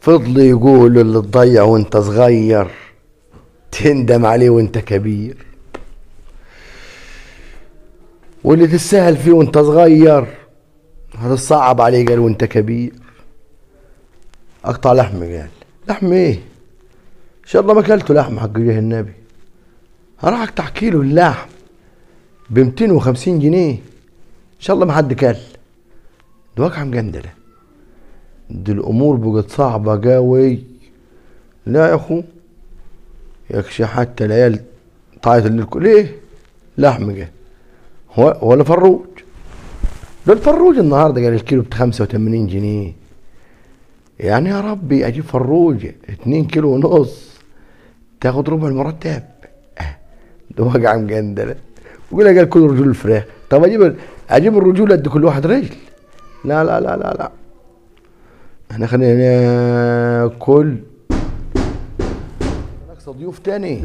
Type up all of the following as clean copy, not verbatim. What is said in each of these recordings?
فضلوا يقولوا اللي تضيع وانت صغير تندم عليه وانت كبير، واللي تسهل فيه وانت صغير هتتصعب عليه قال وانت كبير. اقطع لحم قال لحم ايه؟ ان شاء الله ما اكلته لحم حق وجه النبي. هروح اقطع كيلو اللحم ب 250 جنيه ان شاء الله ما حد كل. ده واقعة مجندلة، دي الامور بقت صعبة قوي. لا يا اخو يكشي حتى العيال طايت ليه لحم قال ولا فروج. ده الفروج النهارده قال الكيلو ب 85 جنيه. يعني يا ربي اجيب فروج 2 كيلو ونص تاخد ربع المرتب. ده واقعة مجندلة. ويقول قال كل رجول الفراخ. طب اجيب الرجول ادي كل واحد رجل. لا لا لا لا لا، احنا خلينا ناكل. ناقصه ضيوف تاني.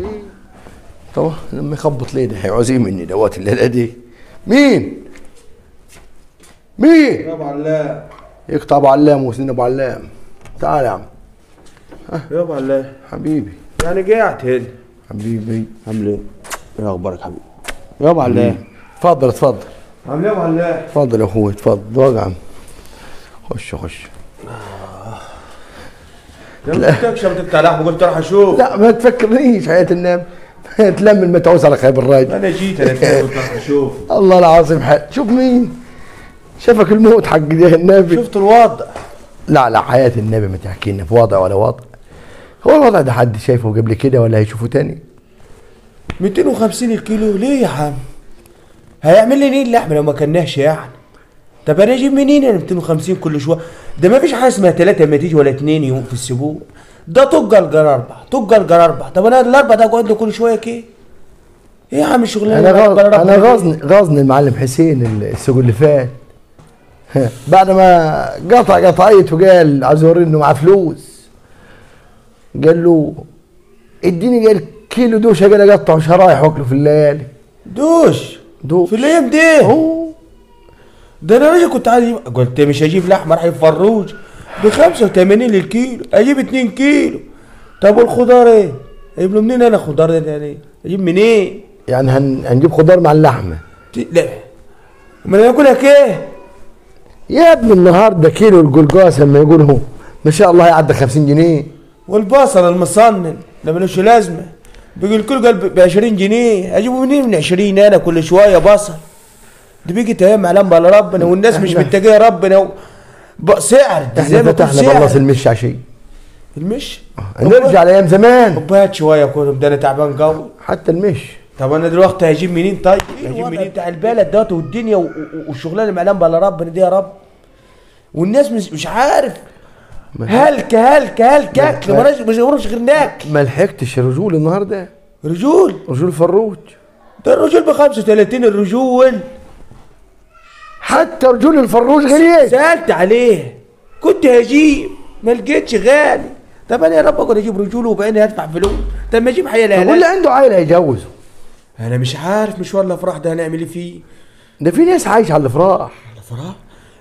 طبعا لما يخبط ليه ده هيعوزين مني دوات الليله دي. مين؟ يا ابو علام. يقطع ابو علام وسنين ابو علام. تعال يا عم. يا ابو علام حبيبي. يعني قاعد هنا حبيبي. عامل ايه؟ ايه اخبارك حبيبي؟ يا ابو علام. اتفضل اتفضل. عامل ايه يا ابو علام؟ اتفضل يا اخوي اتفضل. واقع عم. خش. لا تكشف تفتح لحم وقلت اروح اشوف. لا ما تفكرنيش حياة النام. تلم المتعوس على خيب الراجل. انا جيت قلت اروح اشوف. الله العظيم شوف مين شافك الموت حق النبي. شفت الوضع. لا حياة النبي ما تحكي لنا في وضع ولا وضع. هو الوضع ده حد شايفه قبل كده ولا هيشوفه تاني؟ 250 الكيلو ليه يا عم؟ هيعمل لي ايه اللحم لو ما كناش يعني؟ طب انا اجيب منين انا 250 كل شويه؟ ده ما فيش حاجه اسمها 3 ما تيجي ولا 2 يوم في الاسبوع. ده طج الجر 4 طج الجر 4. طب انا الاربع ده اقعد له كل شويه كده؟ ايه يا عم الشغلانه؟ انا غاظني المعلم حسين السوق اللي فات بعد ما قطعيت وقال عايز يوريني انه معاه فلوس. قال له اديني قال كيلو دوشه قال اقطعه شرايح واكله في الليالي. دوش في الايام دي؟ ده انا راجل كنت عايز قلت مش هجيب لحمه راح يفروج ب 85 للكيلو، اجيب 2 كيلو. طب والخضار ايه؟ اجيب له منين انا خضار ده يعني؟ اجيب منين؟ يعني هنجيب خضار مع اللحمه؟ لا امال انا اكلك ايه؟ يا ابني النهارده كيلو الجلجاس لما يقول هو ما شاء الله هيعدي 50 جنيه. والبصل المصنن ده ملوش لازمه بيجي الكيلو قال ب 20 جنيه، اجيبه منين من 20 انا كل شويه بصل؟ دي بيجي ايام علام بقى ربنا والناس مش متجهه ربنا سعر. احنا فتحنا بالله المش عشان المش نرجع لايام زمان. وبات شويه كنت ده انا تعبان قوي حتى المش. طب انا دلوقتي هجيب منين طيب؟ هجيب منين بتاع البلد دوت والدنيا والشغلانه معلم بقى ربنا دي يا رب. والناس مش عارف هلك مش غير ناكل. ما لحقتش الرجول النهارده. رجول فروج ده الرجول ب 35 الرجول. حتى رجول الفروج غاليين. سألت عليه كنت هجيب ما لقيتش غالي. طب انا يا رب اقعد اجيب رجول وبقيني هدفع فلوس؟ طب ما اجيب حياه طب واللي عنده عيله هيجوزه. انا مش عارف مشوار الافراح ده هنعمل ايه فيه. ده في ناس عايشه على الافراح.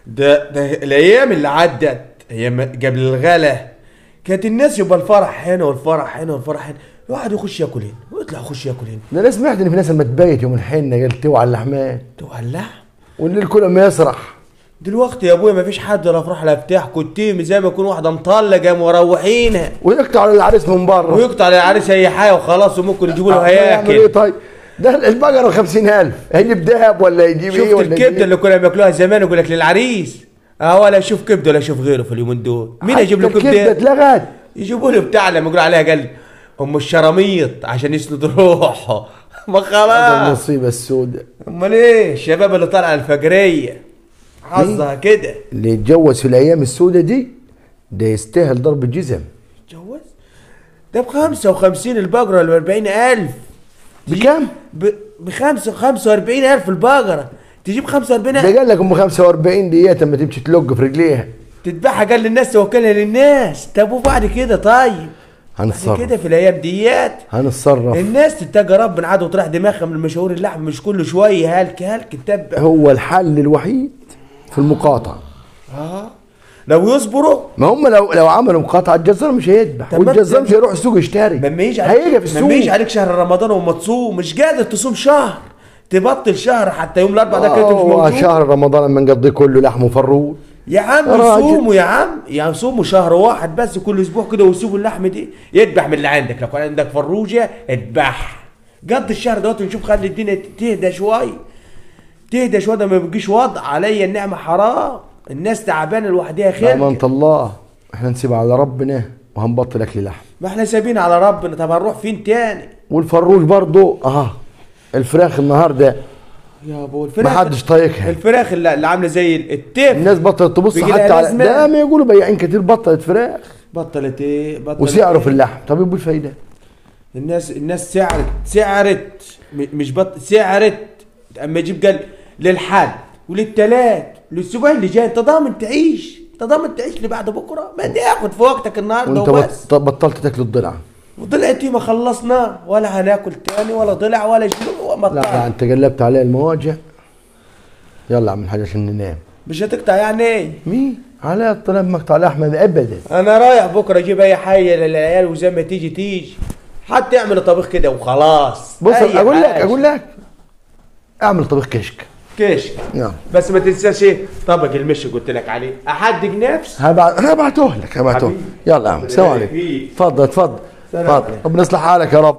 ده الايام اللي عدت ايام قبل الغلا كانت الناس يبقى الفرح هنا والفرح هنا والفرح هنا، الواحد يخش ياكل هنا ويطلع يخش ياكل هنا. ده انا سمعت ان في ناس لما تبيت يوم الحنه قال توعى اللحمات. توعى اللحم والليل كله ما يسرح. دلوقتي يا ابويا ما فيش حد لا افراح لا بتاع كتيم زي ما يكون واحده مطلقه مروحينها ويقطع للعريس من بره ويقطع للعريس اي حاجه وخلاص وممكن يجيبوا له هياكل. ايه طيب؟ ده البقره 50,000 هيجيب ذهب ولا يجيب ايه ولا شفت الكبده اللي كنا بياكلوها زمان يقول لك للعريس ولا اشوف كبده ولا اشوف غيره في اليومين دول. مين يجيب له كبده؟ الكبده اتلغت. يجيبوا له بتاع لما يقولوا عليها قال ام الشراميط عشان يسند روحه. ما خلاص هذا المصيبه السوداء. امال ايه الشباب اللي طالعه الفجريه حظها كده. اللي يتجوز في الايام السوداء دي ده يستاهل ضرب الجزم. يتجوز ده ب 55 البقره ولا ب 40,000؟ بكام؟ ب 45,000 البقره. تجيب 45,000 ده قال لك ام 45 ديت اما تمشي تلق في رجليها تذبحها قال للناس توكلها للناس. طب وبعد كده طيب هنتصرف كده في الايام ديات هنتصرف. الناس تتقى ربنا عاد وتروح دماغها من مشاوير اللحم مش كل شويه هلك تتبع. هو الحل الوحيد في المقاطعه. لو يصبروا. ما هم لو عملوا مقاطعه الجزار مش هيذبح، طب ما والجزار انت- مش هيروح السوق يشتري، لما يجي عليك هيجي في السوق. لما يجي عليك شهر رمضان وما تصوم مش قادر تصوم شهر، تبطل شهر حتى يوم الاربعاء ده كده مش موجود. شهر رمضان لما نقضيه كله لحم وفروج. يا عم راجل. صوموا يا عم، يعني صوموا شهر واحد بس كل اسبوع كده ويسيبوا اللحم دي يذبح من اللي عندك. لو كان عندك فروجه اذبح، قضي الشهر دوت ونشوف، خلي الدنيا تهدى شوي، تهدى شوي، ده ما بيجيش وضع عليا النعمه حرام، الناس تعبانه لوحدها خير. امانة الله احنا نسيب على ربنا وهنبطل اكل لحم. ما احنا سايبين على ربنا، طب هنروح فين تاني؟ والفروج برضو الفراخ النهارده يا ابو الفراخ ما حدش طايقها. الفراخ اللي عامله زي التيف الناس بطلت تبص بيجي حتى لها على لازمة. ده، ما يقولوا بياعين كتير بطلت فراخ بطلت ايه؟ بطلت وسعره إيه؟ في اللحم. طب يبقى الفايده؟ الناس سعرت مش سعرت. اما يجيب قال للحد وللتلات وللاسبوع اللي جاي، انت ضامن تعيش؟ انت ضامن تعيش اللي بعد بكره؟ ما تاخد في وقتك النهارده وانت وبس. بطلت تاكل الضلع. وضلعت ما خلصنا ولا هناكل تاني ولا ضلع ولا شنو. لا انت قلبت عليه المواجع. يلا اعمل حاجه عشان ننام. مش هتقطع يعني ايه؟ مين على الطلب مقطع لحمه ابدا. انا رايح بكره اجيب اي حاجه للعيال وزي ما تيجي حتى اعمل طبيخ كده وخلاص. بص أي اقول حاجة. لك اعمل طبيخ كشك. كشك. يلا بس ما تنساش ايه؟ طبق المشي قلت لك عليه، احدق نفس. هبعته لك. حبيبي. يلا يا عم سلام عليكم. حبيبي. اتفضل سلام اتفضل. عليكم. ربنا يصلح حالك يا رب.